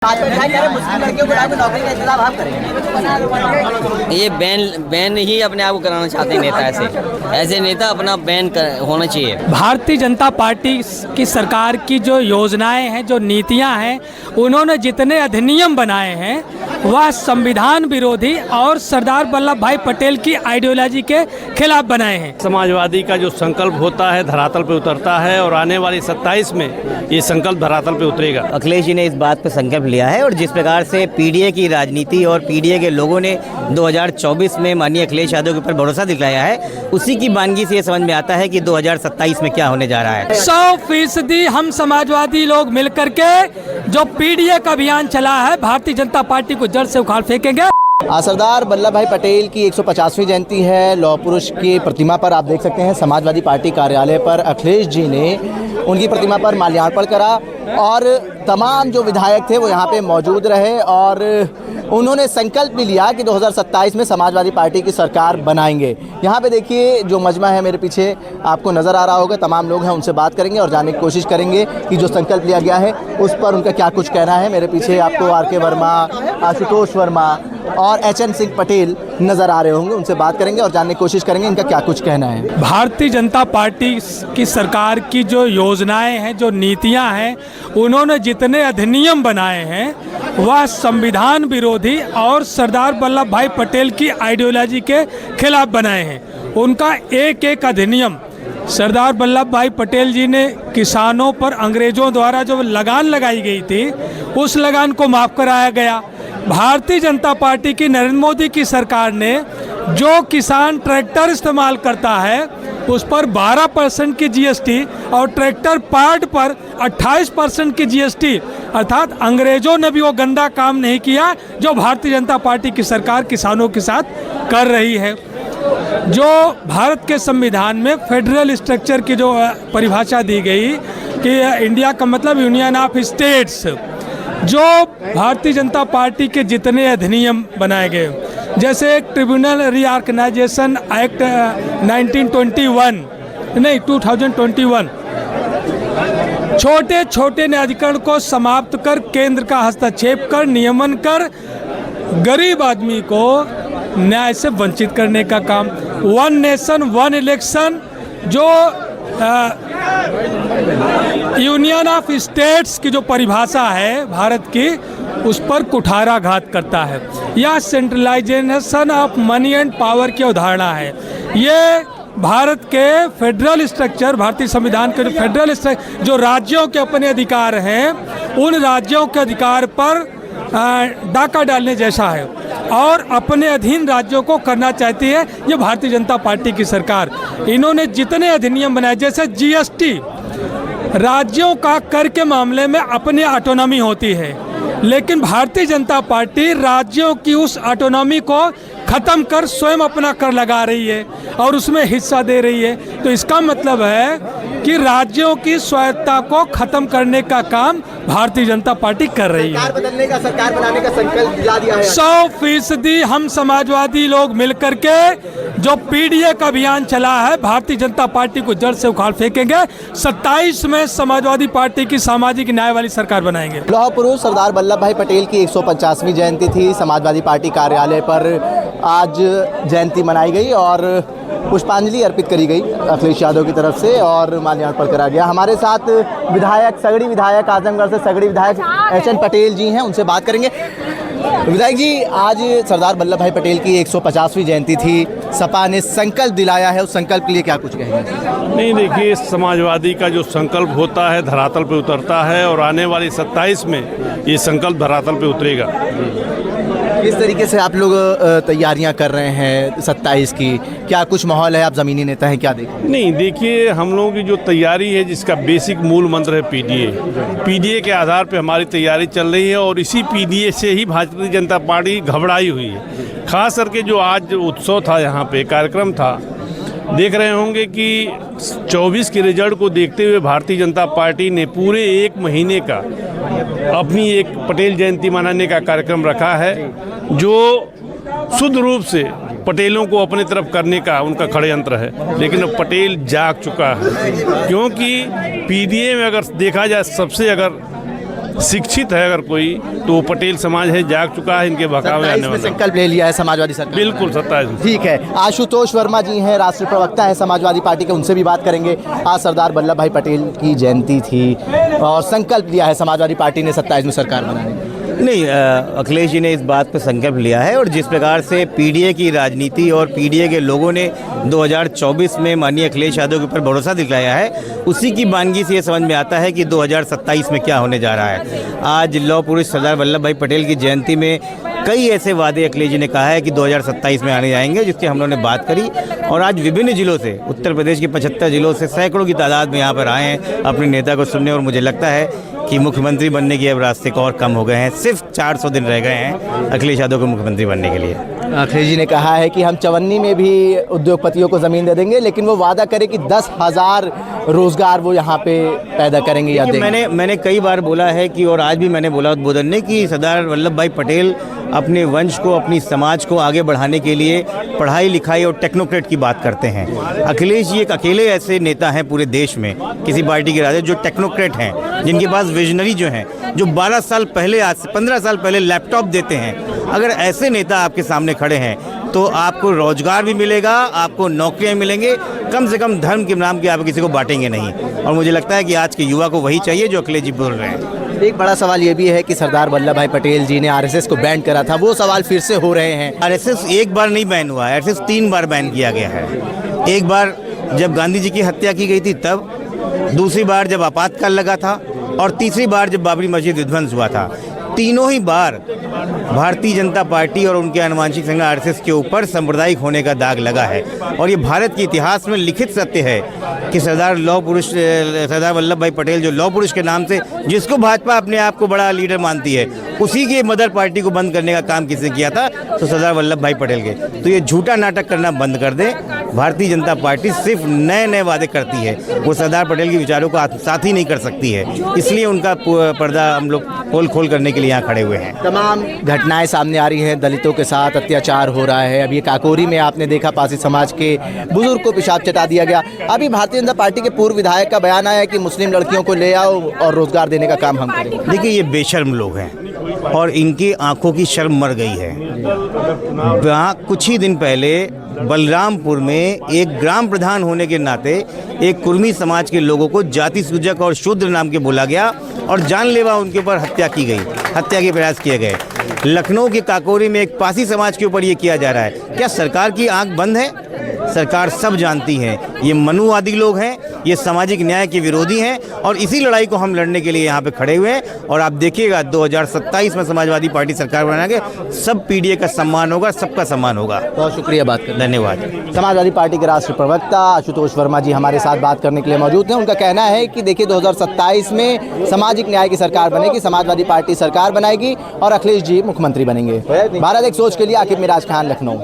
मुस्लिम लड़कियों को नौकरी का इंतजाम आप करेंगे? ये बैन ही अपने आप को कराना चाहते हैं नेता। ऐसे नेता अपना होना चाहिए। भारतीय जनता पार्टी की सरकार की जो योजनाएं हैं, जो नीतियां हैं, उन्होंने जितने अधिनियम बनाए हैं वह संविधान विरोधी और सरदार वल्लभ भाई पटेल की आइडियोलॉजी के खिलाफ बनाए हैं। समाजवादी का जो संकल्प होता है धरातल पे उतरता है और आने वाली 27 में ये संकल्प धरातल पे उतरेगा। अखिलेश जी ने इस बात पर संकल्प लिया है और जिस प्रकार से पीडीए की राजनीति और पीडीए के लोगों ने 2024 में माननीय अखिलेश यादव के ऊपर भरोसा दिखाया है, उसी की वानगी से ये समझ में आता है कि 2027 में क्या होने जा रहा है। 100% हम समाजवादी लोग मिलकर के जो पीडीए का अभियान चला है, भारतीय जनता पार्टी को जड़ से उखाड़ फेंकेंगे। सरदार वल्लभ भाई पटेल की 150वीं जयंती है। लौह पुरुष की प्रतिमा पर आप देख सकते हैं समाजवादी पार्टी कार्यालय पर अखिलेश जी ने उनकी प्रतिमा पर माल्यार्पण करा और तमाम जो विधायक थे वो यहाँ पे मौजूद रहे और उन्होंने संकल्प भी लिया कि 2027 में समाजवादी पार्टी की सरकार बनाएंगे। यहाँ पे देखिए जो मजमा है मेरे पीछे आपको नज़र आ रहा होगा, तमाम लोग हैं, उनसे बात करेंगे और जानने की कोशिश करेंगे कि जो संकल्प लिया गया है उस पर उनका क्या कुछ कहना है। मेरे पीछे आपको आर के वर्मा, आशुतोष वर्मा और HN सिंह पटेल नज़र आ रहे होंगे, उनसे बात करेंगे और जानने की कोशिश करेंगे इनका क्या कुछ कहना है। भारतीय जनता पार्टी की सरकार की जो योजनाएं हैं, जो नीतियां हैं, उन्होंने जितने अधिनियम बनाए हैं वह संविधान विरोधी और सरदार वल्लभ भाई पटेल की आइडियोलॉजी के खिलाफ बनाए हैं। उनका एक एक अधिनियम सरदार वल्लभ भाई पटेल जी ने किसानों पर अंग्रेजों द्वारा जो लगान लगाई गई थी उस लगान को माफ़ कराया गया। भारतीय जनता पार्टी की नरेंद्र मोदी की सरकार ने जो किसान ट्रैक्टर इस्तेमाल करता है उस पर 12% की जीएसटी और ट्रैक्टर पार्ट पर 28% की जीएसटी, अर्थात अंग्रेजों ने भी वो गंदा काम नहीं किया जो भारतीय जनता पार्टी की सरकार किसानों के साथ कर रही है। जो भारत के संविधान में फेडरल स्ट्रक्चर की जो परिभाषा दी गई कि इंडिया का मतलब यूनियन ऑफ स्टेट्स, जो भारतीय जनता पार्टी के जितने अधिनियम बनाए गए, जैसे ट्रिब्यूनल रीऑर्गेनाइजेशन एक्ट 2021, छोटे छोटे न्यायाधिकरण को समाप्त कर केंद्र का हस्तक्षेप कर नियमन कर गरीब आदमी को न्याय से वंचित करने का काम। 1 नेशन 1 इलेक्शन जो यूनियन ऑफ स्टेट्स की जो परिभाषा है भारत की, उस पर कुठाराघात करता है। यह centralisation of money and power की अवधारणा है। ये भारत के फेडरल स्ट्रक्चर, भारतीय संविधान के फेडरल स्ट्रक्चर, जो राज्यों के अपने अधिकार हैं, उन राज्यों के अधिकार पर डाका डालने जैसा है और अपने अधीन राज्यों को करना चाहती है ये भारतीय जनता पार्टी की सरकार। इन्होंने जितने अधिनियम बनाए, जैसे जीएसटी, राज्यों का कर के मामले में अपनी ऑटोनॉमी होती है, लेकिन भारतीय जनता पार्टी राज्यों की उस ऑटोनॉमी को ख़त्म कर स्वयं अपना कर लगा रही है और उसमें हिस्सा दे रही है। तो इसका मतलब है कि राज्यों की स्वायत्तता को ख़त्म करने का काम भारतीय जनता पार्टी कर रही है। सरकार बदलने का, सरकार बनाने का संकल्प दिला दिया है। 100% हम समाजवादी लोग मिलकर के जो पीडीए का अभियान चला है, भारतीय जनता पार्टी को जड़ से उखाड़ फेंकेंगे। 27 में समाजवादी पार्टी की सामाजिक न्याय वाली सरकार बनाएंगे। लौह पुरुष सरदार वल्लभ भाई पटेल की 150वीं जयंती थी। समाजवादी पार्टी कार्यालय पर आज जयंती मनाई गई और पुष्पांजलि अर्पित करी गई अखिलेश यादव की तरफ से और माल्यार्पण करा गया। हमारे साथ विधायक, सगड़ी विधायक, आजमगढ़ से सगड़ी विधायक HN पटेल जी हैं, उनसे बात करेंगे। विधायक जी, आज सरदार वल्लभ भाई पटेल की 150वीं जयंती थी। सपा ने संकल्प दिलाया है, उस संकल्प के लिए क्या कुछ कहेंगे? नहीं, देखिए, समाजवादी का जो संकल्प होता है धरातल पे उतरता है और आने वाली 27 में ये संकल्प धरातल पे उतरेगा। किस तरीके से आप लोग तैयारियां कर रहे हैं 27 की? क्या कुछ माहौल है? आप ज़मीनी नेता हैं, क्या देखें? नहीं, देखिए, हम लोगों की जो तैयारी है, जिसका बेसिक मूल मंत्र है पीडीए के आधार पे हमारी तैयारी चल रही है और इसी पीडीए से ही भारतीय जनता पार्टी घबराई हुई है। खास करके जो आज उत्सव था, यहाँ पे कार्यक्रम था, देख रहे होंगे कि 24 के रिजल्ट को देखते हुए भारतीय जनता पार्टी ने पूरे 1 महीने का अपनी एक पटेल जयंती मनाने का कार्यक्रम रखा है, जो शुद्ध रूप से पटेलों को अपने तरफ करने का उनका षड्यंत्र है। लेकिन अब पटेल जाग चुका है, क्योंकि पीडीए में अगर देखा जाए सबसे अगर शिक्षित है अगर कोई तो वो पटेल समाज है, जाग चुका है इनके बहकावे 27 आने में वाला। संकल्प ले लिया है समाजवादी सरकार। बिल्कुल 27 ठीक है, आशुतोष वर्मा जी हैं, राष्ट्रीय प्रवक्ता है समाजवादी पार्टी के, उनसे भी बात करेंगे। आज सरदार वल्लभ भाई पटेल की जयंती थी और संकल्प लिया है समाजवादी पार्टी ने 27 में सरकार बनाने का। नहीं, अखिलेश जी ने इस बात पर संकल्प लिया है और जिस प्रकार से पीडीए की राजनीति और पीडीए के लोगों ने 2024 में माननीय अखिलेश यादव के ऊपर भरोसा दिखाया है, उसी की वानगी से ये समझ में आता है कि 2027 में क्या होने जा रहा है। आज लौह पुरुष सरदार वल्लभ भाई पटेल की जयंती में कई ऐसे वादे अखिलेश जी ने कहा है कि 2027 में आने जाएंगे, जिसकी हम लोगों ने बात करी। और आज विभिन्न जिलों से, उत्तर प्रदेश के 75 जिलों से सैकड़ों की तादाद में यहाँ पर आए हैं अपने नेता को सुनने। और मुझे लगता है कि मुख्यमंत्री बनने के अब रास्ते को और कम हो गए हैं। सिर्फ 400 दिन रह गए हैं अखिलेश यादव को मुख्यमंत्री बनने के लिए। अखिलेश जी ने कहा है कि हम चवन्नी में भी उद्योगपतियों को ज़मीन दे देंगे, लेकिन वो वादा करे कि 10,000 रोजगार वो यहाँ पे पैदा करेंगे या देंगे। मैंने कई बार बोला है कि, और आज भी मैंने बोला उद्बोधन ने, कि सरदार वल्लभ भाई पटेल अपने वंश को, अपनी समाज को आगे बढ़ाने के लिए पढ़ाई लिखाई और टेक्नोक्रेट की बात करते हैं। अखिलेश जी एक अकेले ऐसे नेता हैं पूरे देश में किसी पार्टी के राजा जो टेक्नोक्रेट हैं, जिनके पास विजनरी जो हैं, जो 12 साल पहले, आज से 15 साल पहले लैपटॉप देते हैं। अगर ऐसे नेता आपके सामने खड़े हैं तो आपको रोजगार भी मिलेगा, आपको नौकरियां मिलेंगे, कम से कम धर्म के नाम के आप किसी को बांटेंगे नहीं। और मुझे लगता है कि आज के युवा को वही चाहिए जो अखिलेश जी बोल रहे हैं। एक बड़ा सवाल ये भी है कि सरदार वल्लभ भाई पटेल जी ने आरएसएस को बैन करा था, वो सवाल फिर से हो रहे हैं। आरएसएस एक बार नहीं बैन हुआ है, आरएसएस 3 बार बैन किया गया है। एक बार जब गांधी जी की हत्या की गई थी तब, दूसरी बार जब आपातकाल लगा था, और तीसरी बार जब बाबरी मस्जिद विध्वंस हुआ था। तीनों ही बार भारतीय जनता पार्टी और उनके आनुवंशिक संगठन आरएसएस के ऊपर सांप्रदायिक होने का दाग लगा है। और ये भारत के इतिहास में लिखित सत्य है कि सरदार वल्लभ भाई पटेल, जो लौह पुरुष के नाम से, जिसको भाजपा अपने आप को बड़ा लीडर मानती है, उसी की मदर पार्टी को बंद करने का काम किसने किया था? तो सरदार वल्लभ भाई पटेल के। तो ये झूठा नाटक करना बंद कर दें। भारतीय जनता पार्टी सिर्फ नए नए वादे करती है, वो सरदार पटेल के विचारों को आत्मसात ही नहीं कर सकती है। इसलिए उनका पर्दा हम लोग खोल करने के लिए यहाँ खड़े हुए हैं। तमाम घटनाएं सामने आ रही हैं, दलितों के साथ अत्याचार हो रहा है। अभी काकोरी में आपने देखा पासी समाज के बुजुर्ग को पेशाब चटा दिया गया। अभी भारतीय जनता पार्टी के पूर्व विधायक का बयान आया है कि मुस्लिम लड़कियों को ले आओ और रोजगार देने का काम हम करेंगे। देखिए, ये बेशर्म लोग हैं और इनकी आंखों की शर्म मर गई है। वहाँ कुछ ही दिन पहले बलरामपुर में एक ग्राम प्रधान होने के नाते एक कुर्मी समाज के लोगों को जाति सूचक और शूद्र नाम के बोला गया और जानलेवा उनके ऊपर हत्या की गई, हत्या के प्रयास किए गए। लखनऊ के काकोरी में एक पासी समाज के ऊपर ये किया जा रहा है। क्या सरकार की आंख बंद है? सरकार सब जानती है। ये मनुवादी लोग हैं, ये सामाजिक न्याय के विरोधी हैं और इसी लड़ाई को हम लड़ने के लिए यहाँ पे खड़े हुए हैं। और आप देखिएगा 2027 में समाजवादी पार्टी सरकार बनाएंगे, सब पीडीए का सम्मान होगा, सबका सम्मान होगा। बहुत शुक्रिया बात करने। धन्यवाद। समाजवादी पार्टी के राष्ट्रीय प्रवक्ता आशुतोष वर्मा जी हमारे साथ बात करने के लिए मौजूद हैं। उनका कहना है कि देखिए 2027 में सामाजिक न्याय की सरकार बनेगी, समाजवादी पार्टी सरकार बनाएगी और अखिलेश जी मुख्यमंत्री बनेंगे। भारत एक सोच के लिए आकिब मिराज खान, लखनऊ।